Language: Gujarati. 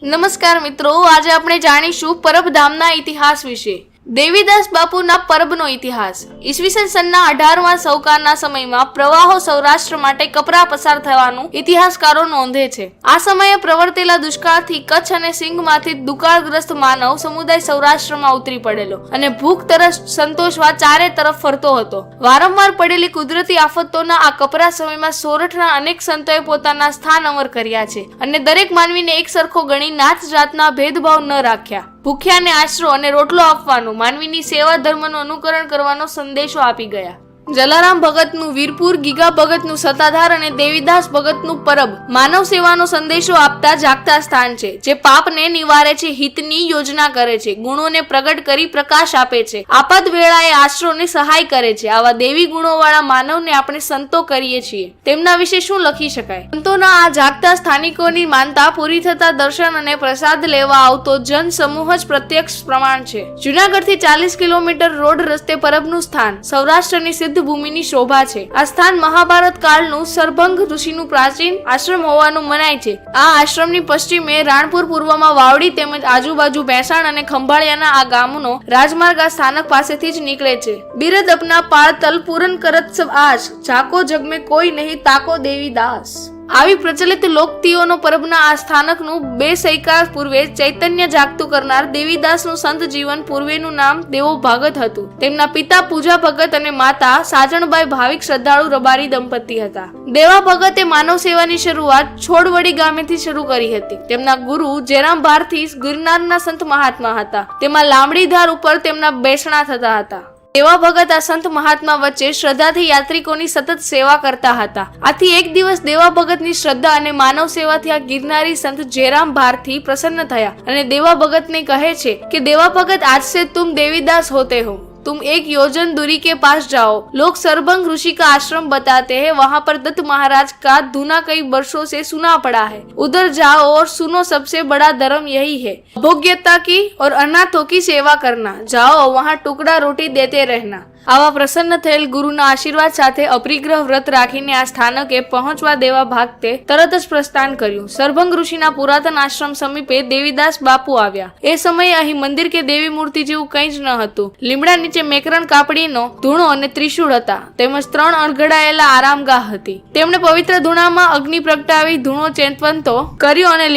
નમસ્કાર મિત્રો, આજે આપણે જાણીશું પરબધામના ઇતિહાસ વિશે. દેવીદાસ બાપુના પરબનો ઇતિહાસ. ઈસવીસન સનના 18મા સૌકારના સમયમાં પ્રવાહો સૌરાષ્ટ્ર માટે કપરા પસાર થવાનું ઇતિહાસકારો નોંધે છે. આ સમયે પ્રવર્તેલા દુષ્કાળથી કચ્છ અને સિંધમાંથી દુકાળગ્રસ્ત માનવ સમુદાય સૌરાષ્ટ્રમાં ઉતરી પડેલો અને ભૂખ તરસ સંતોષવા ચારે તરફ ફરતો હતો. વારંવાર પડેલી કુદરતી આફતોના આ કપરા સમયમાં સોરઠના અનેક સંતોએ પોતાના સ્થાન અમર કર્યા છે અને દરેક માનવીને એક સરખો ગણી નાત જાતના ભેદભાવ ન રાખ્યા. ભૂખ્યાને આશરો અને રોટલો આપવાનો, માનવીની સેવા ધર્મનું અનુકરણ કરવાનો સંદેશો આપી ગયા. જલારામ ભગતનું વીરપુર, ગીગા ભગતનું સત્તાધાર અને દેવીદાસ ભગતનું પરબ માનવ સેવાનો સંદેશો આપતા જાગતા સ્થાન છે, જે પાપને નિવારે છે, હિતની યોજના કરે છે, ગુણોને પ્રગટ કરી પ્રકાશ આપે છે, આપાત વેળાએ આશરોને સહાય કરે છે. આવા દેવી ગુણોવાળા માનવને આપણે સંતો કરીએ છીએ. તેમના વિશે શું લખી શકાય? સંતોના આ જાગતા સ્થાનિકોની માનતા પૂરી થતા દર્શન અને પ્રસાદ લેવા આવતો જન સમૂહ જ પ્રત્યક્ષ પ્રમાણ છે. જુનાગઢથી 40 કિલોમીટર રોડ રસ્તે પરબનું સ્થાન સૌરાષ્ટ્રની સિદ્ધ ભૂમિની શોભા છે. આ સ્થાન મહાભારત કાળનું સરભંગ ઋષિનું પ્રાચીન આશ્રમ હોવાનું મનાય છે. આ આશ્રમની પશ્ચિમે રાણપુર, પૂર્વમાં વાવડી તેમજ આજુબાજુ ભેંસાણ અને ખંભાળિયાના આ ગામનો રાજમાર્ગ આ સ્થાનક પાસેથી જ નીકળે છે. બિરદ અપના પાળતલ પૂરન કરત સબ આજ, જાકો જગ મેં કોઈ નહીં તાકો દેવીદાસ. આવી પ્રચલિત લોકોક્તિઓનો પરબના આ સ્થાનકનું 2 સૈકા પૂર્વે ચૈતન્ય જાગતું કરનાર દેવીદાસનું સંત જીવન પૂર્વેનું નામ દેવો ભાગત હતું. તેમના પિતા પૂજા ભગત અને માતા સાજણબાઈ ભાવિક શ્રદ્ધાળુ રબારી દંપતી હતા. દેવા ભગતે માનવ સેવાની શરૂઆત છોડવડી ગામેથી શરૂ કરી હતી. તેમના ગુરુ જેરામ ભારથી ગિરનારના સંત મહાત્મા હતા. તેમાં લાંબડીધાર ઉપર તેમના બેસણા થતા હતા. દેવા ભગત આ સંત મહાત્મા વચ્ચે શ્રદ્ધાથી યાત્રિકોની સતત સેવા કરતા હતા. આથી એક દિવસ દેવા ભગતની શ્રદ્ધા અને માનવ સેવાથી આ ગિરનારી સંત જેરામ ભારથી પ્રસન્ન થયા અને દેવા ભગતને કહે છે કે દેવા ભગત, આજ से तुम देवीदास होते हो, तुम एक योजन दूरी के पास जाओ, लोग सरभंग ऋषि का आश्रम बताते हैं, वहां पर दत्त महाराज का धुना कई वर्षों से सुना पड़ा है, उधर जाओ और सुनो, सबसे बड़ा धर्म यही है, अभोग्यता की और अनाथों की सेवा करना, जाओ वहां टुकड़ा रोटी देते रहना. આવા પ્રસન્ન થયેલ ગુરુના આશીર્વાદ સાથે અપરિગ્રહ વ્રત રાખીને આ સ્થાનકે પહોંચવા દેવા ભાગતે તરત જ પ્રસ્થાન કર્યું. સરભંગ ઋષિના પુરાતન આશ્રમ સમીપે દેવીદાસ બાપુ આવ્યા. એ સમયે અહીં મંદિર કે દેવી મૂર્તિ જેવું કંઈ જ ન હતું. લીમડા નીચે મેકરણ કાપડીનો ધૂણો અને ત્રિશૂળ હતા, તેમજ 3 અણઘડાયેલા આરામગાહ હતી. તેમણે પવિત્ર ધૂણામાં અગ્નિ પ્રગટાવી ધૂણો ચેતવંતો કર્યો અને